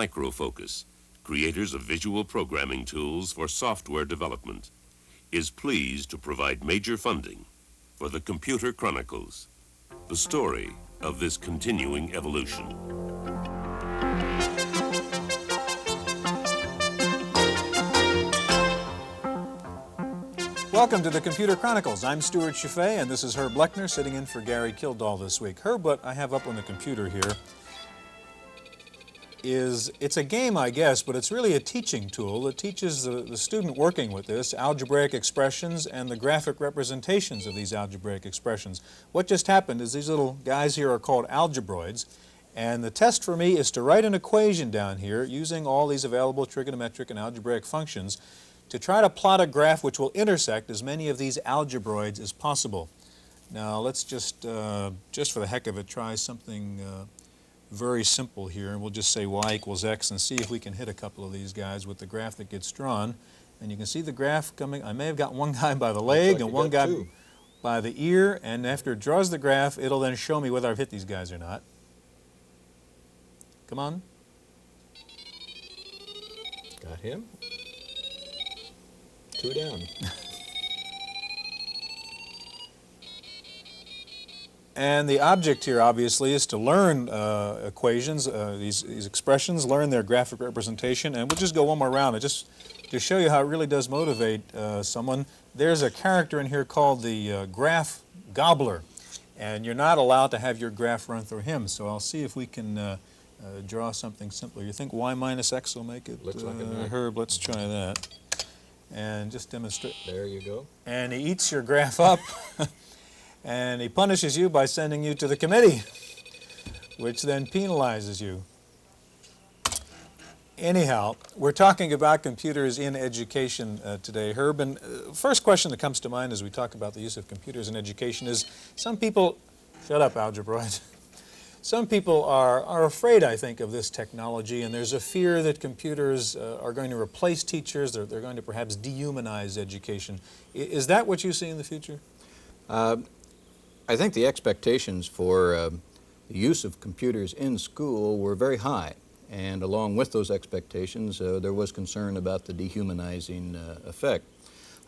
Microfocus, creators of visual programming tools for software development, is pleased to provide major funding for the Computer Chronicles, the story of this continuing evolution. Welcome to the Computer Chronicles. I'm Stuart Chaffee, and this is Herb Lechner sitting in for Gary Kildall this week. Herb, what I have up on the computer here it's a game, I guess, but it's really a teaching tool that teaches the student working with this algebraic expressions and the graphic representations of these algebraic expressions. What just happened is these little guys here are called algebroids, and the test for me is to write an equation down here using all these available trigonometric and algebraic functions to try to plot a graph which will intersect as many of these algebroids as possible. Now let's just for the heck of it, try something very simple here, and we'll just say y equals x and see if we can hit a couple of these guys with the graph that gets drawn. And you can see the graph coming. I may have got one guy by the leg and one guy by the ear, and after it draws the graph, it'll then show me whether I've hit these guys or not. Come on. Got him. 2 down. And the object here, obviously, is to learn equations, these expressions, learn their graphic representation. And we'll just go one more round. And just to show you how it really does motivate someone, there's a character in here called the graph gobbler. And you're not allowed to have your graph run through him. So I'll see if we can draw something simpler. You think y minus x will make it? Looks like it. Herb, let's try that. And just demonstrate. There you go. And he eats your graph up. And he punishes you by sending you to the committee, which then penalizes you. Anyhow, we're talking about computers in education today, Herb. And first question that comes to mind as we talk about the use of computers in education is some people, shut up, algebroid. Some people are afraid, I think, of this technology, and there's a fear that computers are going to replace teachers, they're going to perhaps dehumanize education. Is that what you see in the future? I think the expectations for the use of computers in school were very high, and along with those expectations there was concern about the dehumanizing effect.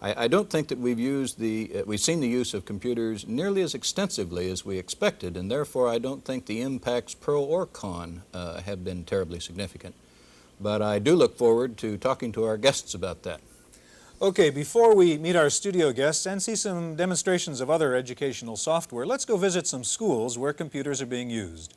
I don't think that we've seen the use of computers nearly as extensively as we expected, and therefore I don't think the impacts pro or con have been terribly significant. But I do look forward to talking to our guests about that. Okay, before we meet our studio guests and see some demonstrations of other educational software, let's go visit some schools where computers are being used.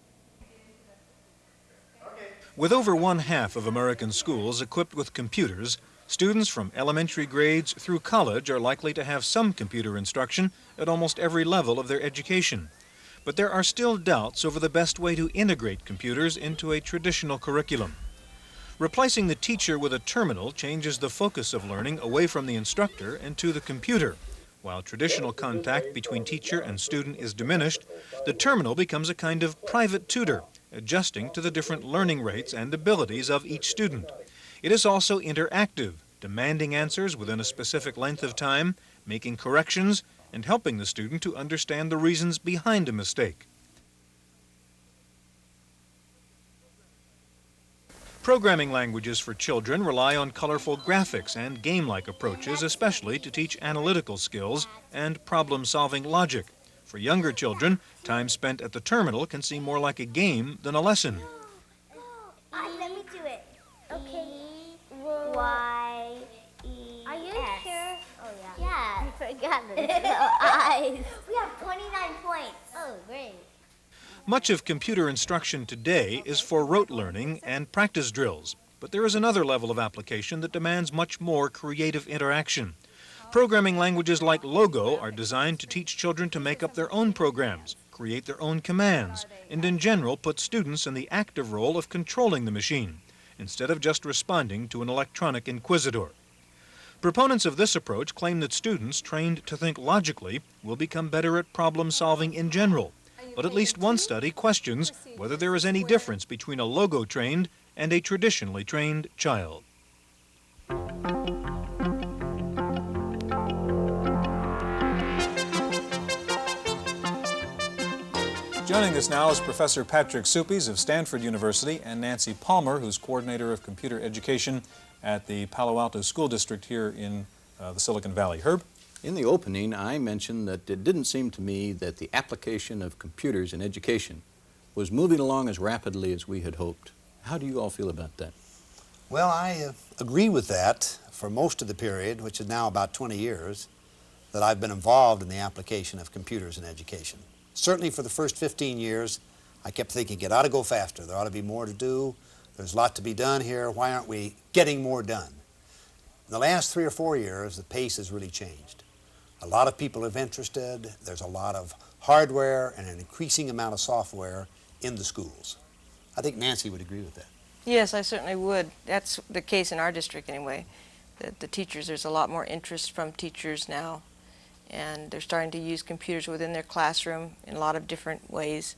With over 1/2 of American schools equipped with computers, students from elementary grades through college are likely to have some computer instruction at almost every level of their education. But there are still doubts over the best way to integrate computers into a traditional curriculum. Replacing the teacher with a terminal changes the focus of learning away from the instructor and to the computer. While traditional contact between teacher and student is diminished, the terminal becomes a kind of private tutor, adjusting to the different learning rates and abilities of each student. It is also interactive, demanding answers within a specific length of time, making corrections, and helping the student to understand the reasons behind a mistake. Programming languages for children rely on colorful graphics and game-like approaches, especially to teach analytical skills and problem-solving logic. For younger children, time spent at the terminal can seem more like a game than a lesson. Let me do it. Okay. Y, E, Are you S. sure? Oh, yeah. Yeah. I forgot the eyes. We have 29 points. Oh, great. Much of computer instruction today is for rote learning and practice drills, but there is another level of application that demands much more creative interaction. Programming languages like Logo are designed to teach children to make up their own programs, create their own commands, and in general put students in the active role of controlling the machine, instead of just responding to an electronic inquisitor. Proponents of this approach claim that students trained to think logically will become better at problem solving in general. But at least one study questions whether there is any difference between a Logo-trained and a traditionally trained child. Joining us now is Professor Patrick Suppies of Stanford University and Nancy Palmer, who's coordinator of computer education at the Palo Alto School District here in the Silicon Valley. Herb? In the opening, I mentioned that it didn't seem to me that the application of computers in education was moving along as rapidly as we had hoped. How do you all feel about that? Well, I agree with that for most of the period, which is now about 20 years, that I've been involved in the application of computers in education. Certainly for the first 15 years, I kept thinking it ought to go faster. There ought to be more to do. There's a lot to be done here. Why aren't we getting more done? In the last 3 or 4 years, the pace has really changed. A lot of people are interested. There's a lot of hardware and an increasing amount of software in the schools. I think Nancy would agree with that. Yes, I certainly would. That's the case in our district anyway. The teachers, there's a lot more interest from teachers now, and they're starting to use computers within their classroom in a lot of different ways.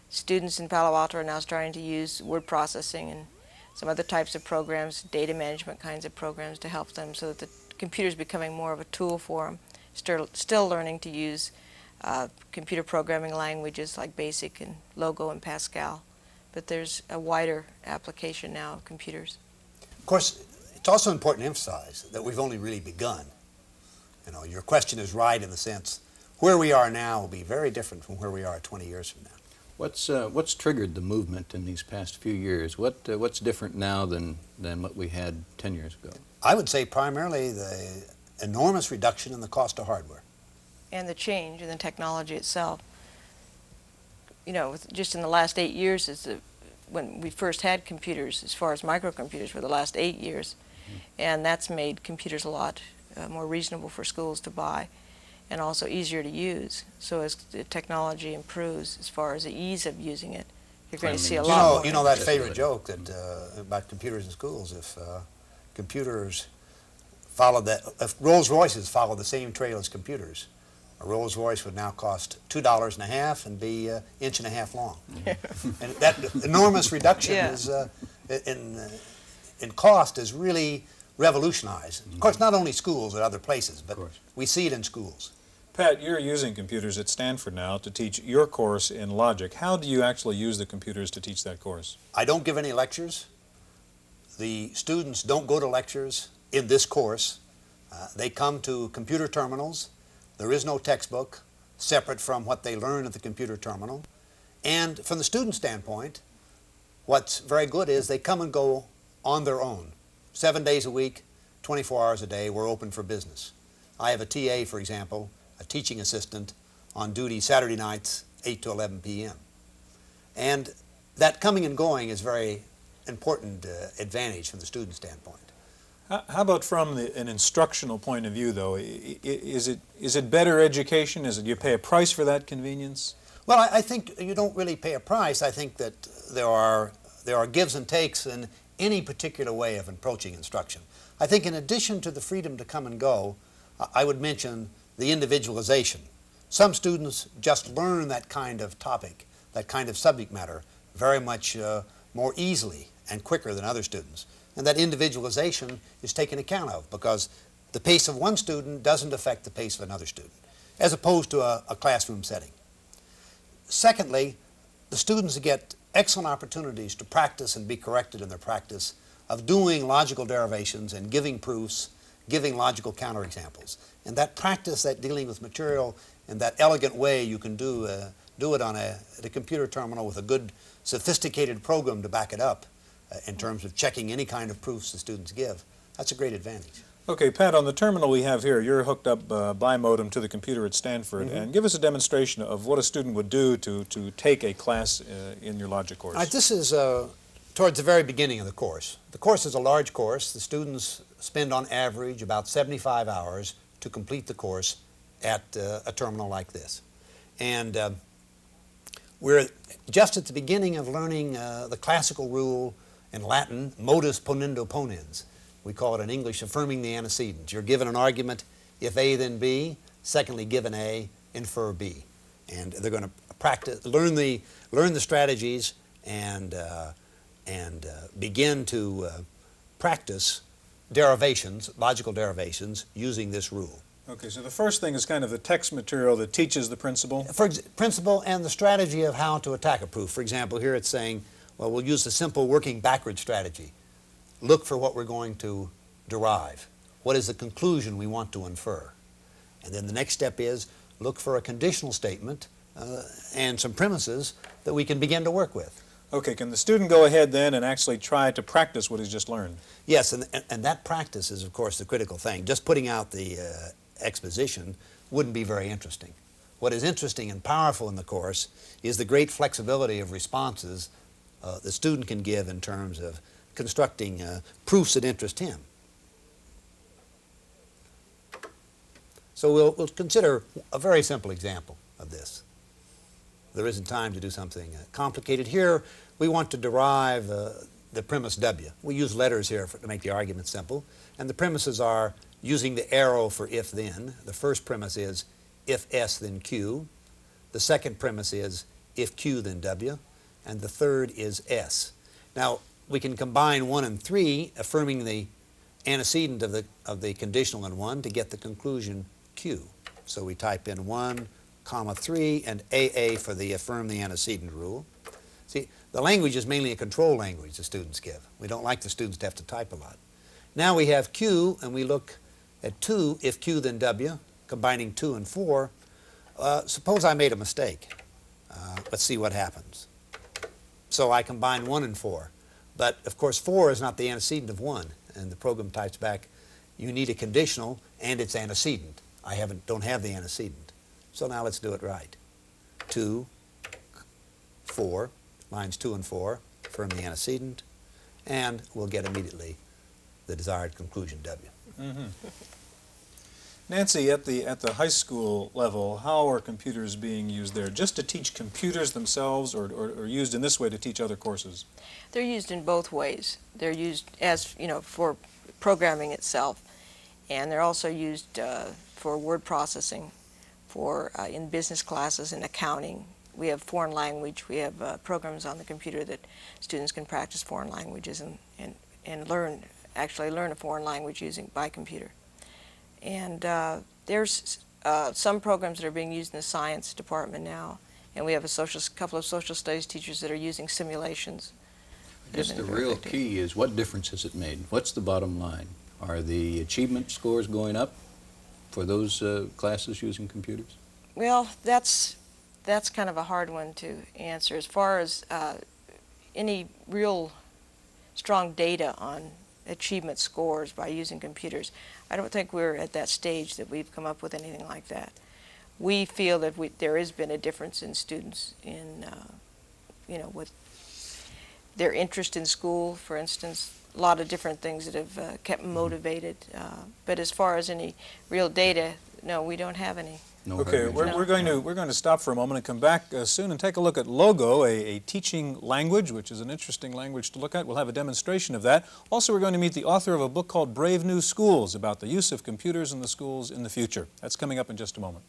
Students in Palo Alto are now starting to use word processing and some other types of programs, data management kinds of programs to help them, so that the computer is becoming more of a tool for them. Still learning to use computer programming languages like BASIC and Logo and Pascal. But there's a wider application now of computers. Of course, it's also important to emphasize that we've only really begun. You know, your question is right in the sense where we are now will be very different from where we are 20 years from now. What's triggered the movement in these past few years? What's different now than what we had 10 years ago? I would say primarily the enormous reduction in the cost of hardware. And the change in the technology itself. You know, just in the last 8 years, when we first had computers, as far as microcomputers, for the last 8 years, and that's made computers a lot more reasonable for schools to buy, and also easier to use. So as the technology improves, as far as the ease of using it, you're going to see a lot more. You know that favorite joke that about computers in schools. If computers followed that, if Rolls-Royces followed the same trail as computers, a Rolls-Royce would now cost $2.50 and be 1.5 inches long. And that enormous reduction is in cost is really revolutionized. Of course, not only schools but other places, but we see it in schools. Pat, you're using computers at Stanford now to teach your course in logic. How do you actually use the computers to teach that course? I don't give any lectures. The students don't go to lectures in this course. They come to computer terminals. There is no textbook separate from what they learn at the computer terminal. And from the student standpoint, what's very good is they come and go on their own. 7 days a week, 24 hours a day, we're open for business. I have a TA, for example, a teaching assistant on duty Saturday nights, 8 to 11 p.m. And that coming and going is very important advantage from the student standpoint. How about from an instructional point of view, though? Is it better education? Is it you pay a price for that convenience? Well, I think you don't really pay a price. I think that there are gives and takes in any particular way of approaching instruction. I think in addition to the freedom to come and go, I would mention the individualization. Some students just learn that kind of topic, that kind of subject matter, very much more easily and quicker than other students. And that individualization is taken account of because the pace of one student doesn't affect the pace of another student, as opposed to a classroom setting. Secondly, the students get excellent opportunities to practice and be corrected in their practice of doing logical derivations and giving proofs, giving logical counterexamples. And that practice, that dealing with material in that elegant way you can do it on at a computer terminal with a good sophisticated program to back it up in terms of checking any kind of proofs the students give. That's a great advantage. Okay, Pat, on the terminal we have here, you're hooked up by modem to the computer at Stanford, and give us a demonstration of what a student would do to take a class in your logic course. This is towards the very beginning of the course. The course is a large course. The students spend on average about 75 hours to complete the course at a terminal like this. And we're just at the beginning of learning the classical rule in Latin, modus ponendo ponens. We call it in English affirming the antecedents. You're given an argument, if A then B. Secondly, given A, infer B. And they're going to practice, learn the strategies and begin to practice derivations, logical derivations, using this rule. Okay, so the first thing is kind of the text material that teaches the principle. Principle and the strategy of how to attack a proof. For example, here it's saying, well, we'll use the simple working backward strategy. Look for what we're going to derive. What is the conclusion we want to infer? And then the next step is look for a conditional statement and some premises that we can begin to work with. Okay, can the student go ahead then and actually try to practice what he's just learned? Yes, and that practice is, of course, the critical thing. Just putting out the exposition wouldn't be very interesting. What is interesting and powerful in the course is the great flexibility of responses the student can give in terms of constructing proofs that interest him. So we'll consider a very simple example of this. There isn't time to do something complicated. Here, we want to derive the premise W. We use letters here to make the argument simple. And the premises are using the arrow for if-then. The first premise is if S, then Q. The second premise is if Q, then W. And the third is S. Now, we can combine 1 and 3, affirming the antecedent of the conditional in 1 to get the conclusion Q. So we type in 1, comma 3, and AA for the affirm the antecedent rule. See, the language is mainly a control language the students give. We don't like the students to have to type a lot. Now we have Q, and we look at 2, if Q then W, combining 2 and 4. Suppose I made a mistake. Let's see what happens. So I combine 1 and 4. But, of course, 4 is not the antecedent of 1. And the program types back, you need a conditional and its antecedent. I don't have the antecedent. So now let's do it right. 2, 4, lines 2 and 4, affirm the antecedent, and we'll get immediately the desired conclusion W. Mm-hmm. Nancy, at the high school level, how are computers being used there? Just to teach computers themselves, or used in this way to teach other courses? They're used in both ways. They're used as, for programming itself, and they're also used for word processing, for in business classes, in accounting. We have foreign language. We have programs on the computer that students can practice foreign languages and actually learn a foreign language by computer. And there's some programs that are being used in the science department now, and we have a couple of social studies teachers that are using simulations. I guess the real key is, what difference has it made? What's the bottom line? Are the achievement scores going up for those classes using computers? Well, that's kind of a hard one to answer. As far as any real strong data on achievement scores by using computers, I don't think we're at that stage that we've come up with anything like that. We feel that there has been a difference in students in, with their interest in school, for instance, a lot of different things that have kept motivated. But as far as any real data, no, we don't have any. No. Okay, we're going to stop for a moment and come back soon and take a look at Logo, a teaching language, which is an interesting language to look at. We'll have a demonstration of that. Also, we're going to meet the author of a book called Brave New Schools, about the use of computers in the schools in the future. That's coming up in just a moment.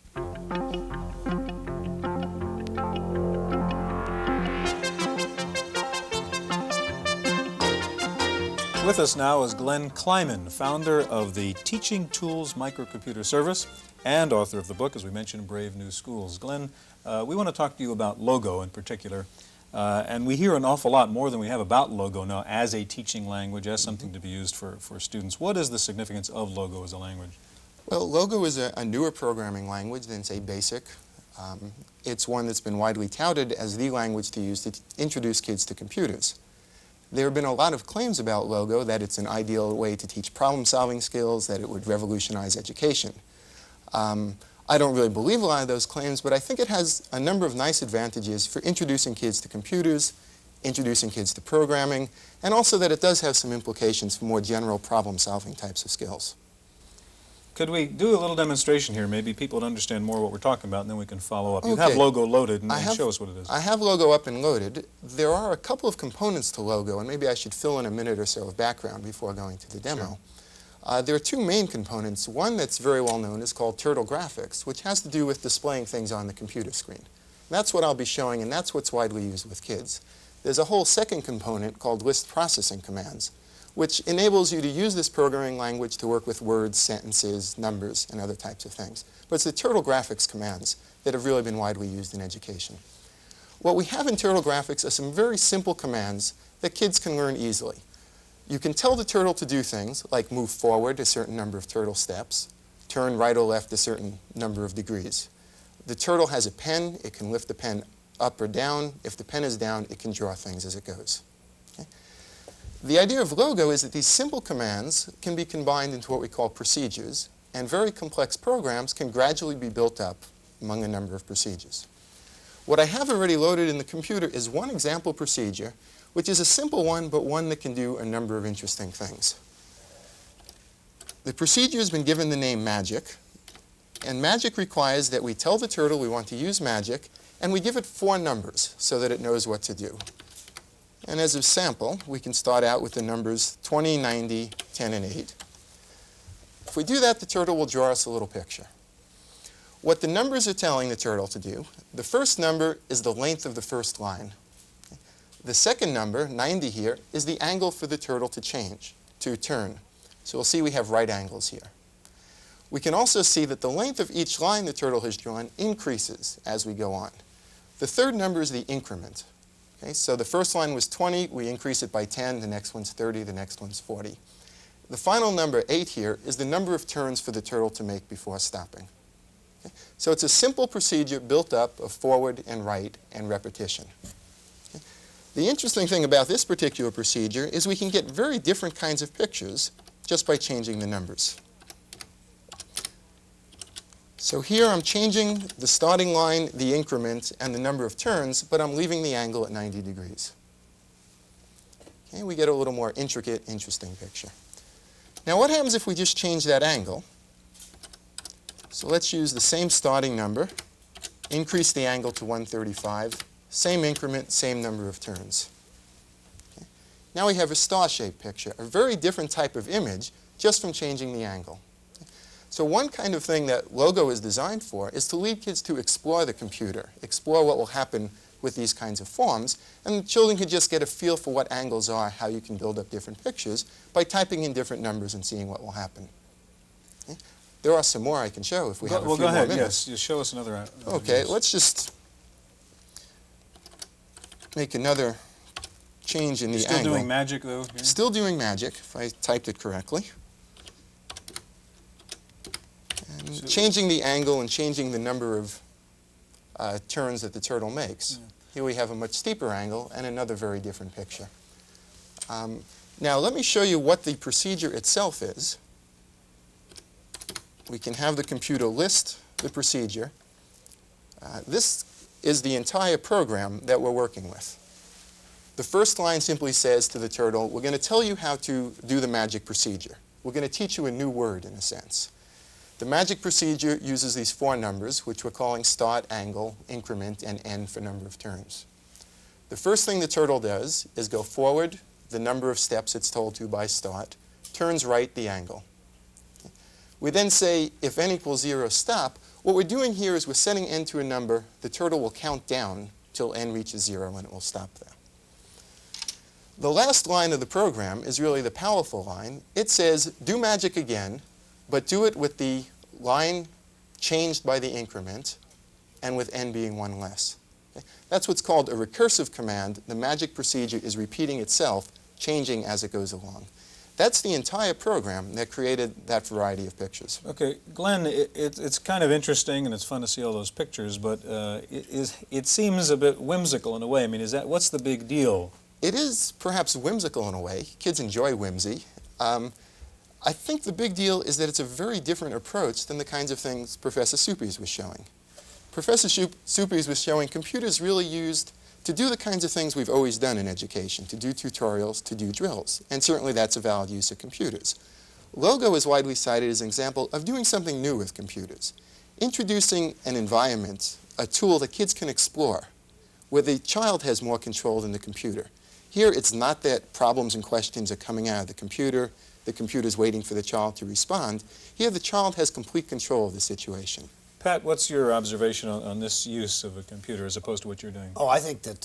With us now is Glenn Kleiman, founder of the Teaching Tools Microcomputer Service and author of the book, as we mentioned, Brave New Schools. Glenn, we want to talk to you about Logo in particular, and we hear an awful lot more than we have about Logo now as a teaching language, as something to be used for students. What is the significance of Logo as a language? Well, Logo is a newer programming language than, say, BASIC. It's one that's been widely touted as the language to use to introduce kids to computers. There have been a lot of claims about Logo, that it's an ideal way to teach problem-solving skills, that it would revolutionize education. I don't really believe a lot of those claims, but I think it has a number of nice advantages for introducing kids to computers, introducing kids to programming, and also that it does have some implications for more general problem-solving types of skills. Could we do a little demonstration here? Maybe people would understand more what we're talking about, and then we can follow up. You Okay. have Logo loaded, and show us what it is. I have Logo up and loaded. There are a couple of components to Logo, and maybe I should fill in a minute or so of background before going to the demo. Sure. There are two main components. One that's very well known is called Turtle Graphics, which has to do with displaying things on the computer screen. That's what I'll be showing, and that's what's widely used with kids. There's a whole second component called List Processing Commands, which enables you to use this programming language to work with words, sentences, numbers, and other types of things. But it's the turtle graphics commands that have really been widely used in education. What we have in turtle graphics are some very simple commands that kids can learn easily. You can tell the turtle to do things like move forward a certain number of turtle steps, turn right or left a certain number of degrees. The turtle has a pen. It can lift the pen up or down. If the pen is down, it can draw things as it goes. Okay? The idea of Logo is that these simple commands can be combined into what we call procedures, and very complex programs can gradually be built up among a number of procedures. What I have already loaded in the computer is one example procedure, which is a simple one, but one that can do a number of interesting things. The procedure has been given the name magic, and magic requires that we tell the turtle we want to use magic, and we give it 4 numbers so that it knows what to do. And as a sample, we can start out with the numbers 20, 90, 10, and 8. If we do that, the turtle will draw us a little picture. What the numbers are telling the turtle to do, the first number is the length of the first line. The second number, 90 here, is the angle for the turtle to change, to turn. So we'll see we have right angles here. We can also see that the length of each line the turtle has drawn increases as we go on. The third number is the increment. Okay, so the first line was 20, we increase it by 10, the next one's 30, the next one's 40. The final number, 8 here, is the number of turns for the turtle to make before stopping. Okay? So it's a simple procedure built up of forward and right and repetition. Okay? The interesting thing about this particular procedure is we can get very different kinds of pictures just by changing the numbers. So here I'm changing the starting line, the increment, and the number of turns, but I'm leaving the angle at 90 degrees. Okay, we get a little more intricate, interesting picture. Now what happens if we just change that angle? So let's use the same starting number, increase the angle to 135, same increment, same number of turns. Okay. Now we have a star-shaped picture, a very different type of image just from changing the angle. So one kind of thing that Logo is designed for is to lead kids to explore the computer, explore what will happen with these kinds of forms, and the children can just get a feel for what angles are, how you can build up different pictures by typing in different numbers and seeing what will happen. Okay. There are some more I can show if we have a few go ahead, more minutes. yes. Just show us another. Okay, yes. let's just make another change in the Still angle. doing magic, though? Here? Still doing magic, if I typed it correctly. And changing the angle and changing the number of turns that the turtle makes. Yeah. Here we have a much steeper angle and another very different picture. Now let me show you what the procedure itself is. We can have the computer list the procedure. This is the entire program that we're working with. The first line simply says to the turtle, we're going to tell you how to do the magic procedure. We're going to teach you a new word, in a sense. The magic procedure uses these 4 numbers, which we're calling start, angle, increment, and end for number of turns. The first thing the turtle does is go forward, the number of steps it's told to by start, turns right, the angle. We then say, if n equals 0, stop. What we're doing here is we're setting n to a number. The turtle will count down till n reaches 0, and it will stop there. The last line of the program is really the powerful line. It says, do magic again, but do it with the line changed by the increment and with n being 1 less. Okay? That's what's called a recursive command. The magic procedure is repeating itself, changing as it goes along. That's the entire program that created that variety of pictures. Okay, Glenn, it's kind of interesting and it's fun to see all those pictures, but it seems a bit whimsical in a way. I mean, what's the big deal? It is perhaps whimsical in a way. Kids enjoy whimsy. I think the big deal is that it's a very different approach than the kinds of things Professor Suppies was showing. Professor Suppies was showing computers really used to do the kinds of things we've always done in education, to do tutorials, to do drills, and certainly that's a valid use of computers. Logo is widely cited as an example of doing something new with computers, introducing an environment, a tool that kids can explore, where the child has more control than the computer. Here it's not that problems and questions are coming out of the computer's waiting for the child to respond. Here the child has complete control of the situation. Pat, what's your observation on this use of a computer as opposed to what you're doing? Oh, I think that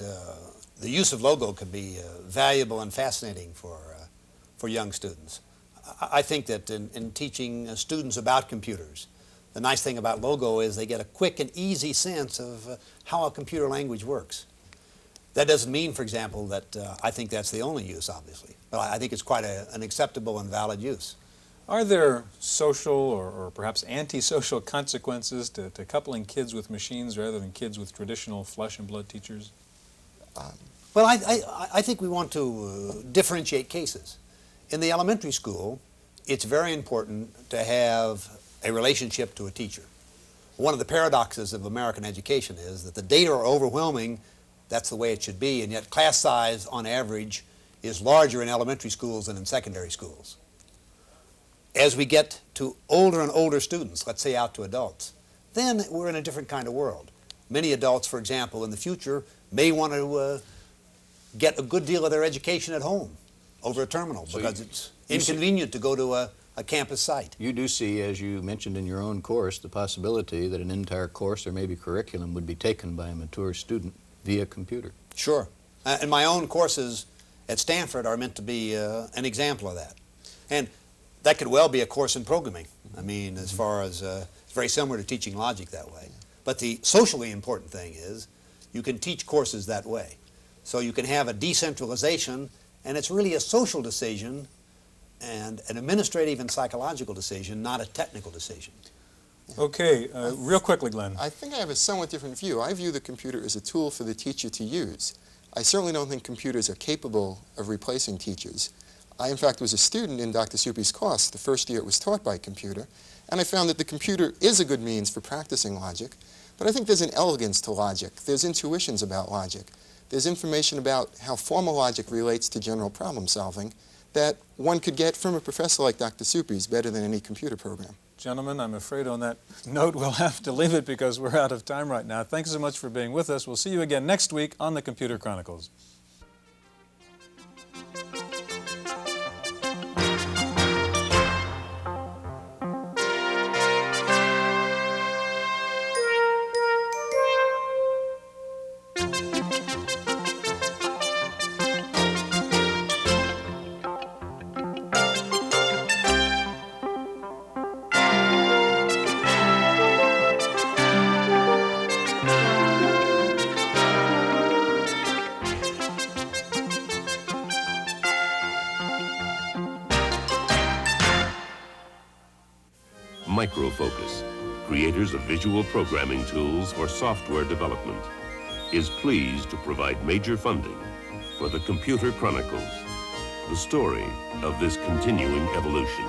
the use of Logo could be valuable and fascinating for for young students. I think that in teaching students about computers, the nice thing about Logo is they get a quick and easy sense of how a computer language works. That doesn't mean, for example, that I think that's the only use, obviously. But I think it's quite an acceptable and valid use. Are there social or perhaps antisocial consequences to coupling kids with machines rather than kids with traditional flesh and blood teachers? Well, I think we want to differentiate cases. In the elementary school, it's very important to have a relationship to a teacher. One of the paradoxes of American education is that the data are overwhelming. That's the way it should be, and yet class size, on average, is larger in elementary schools than in secondary schools. As we get to older and older students, let's say out to adults, then we're in a different kind of world. Many adults, for example, in the future, may want to get a good deal of their education at home over a terminal because it's inconvenient to go to a campus site. You do see, as you mentioned in your own course, the possibility that an entire course or maybe curriculum would be taken by a mature student via computer. Sure. And my own courses at Stanford are meant to be an example of that. And that could well be a course in programming. I mean, as far as it's very similar to teaching logic that way. But the socially important thing is you can teach courses that way. So you can have a decentralization, and it's really a social decision and an administrative and psychological decision, not a technical decision. Okay, real quickly, Glenn. I think I have a somewhat different view. I view the computer as a tool for the teacher to use. I certainly don't think computers are capable of replacing teachers. I, in fact, was a student in Dr. Supi's course the first year it was taught by computer, and I found that the computer is a good means for practicing logic, but I think there's an elegance to logic. There's intuitions about logic. There's information about how formal logic relates to general problem solving that one could get from a professor like Dr. Supi's better than any computer program. Gentlemen, I'm afraid on that note we'll have to leave it because we're out of time right now. Thanks so much for being with us. We'll see you again next week on the Computer Chronicles. Microfocus, creators of visual programming tools for software development, is pleased to provide major funding for the Computer Chronicles, the story of this continuing evolution.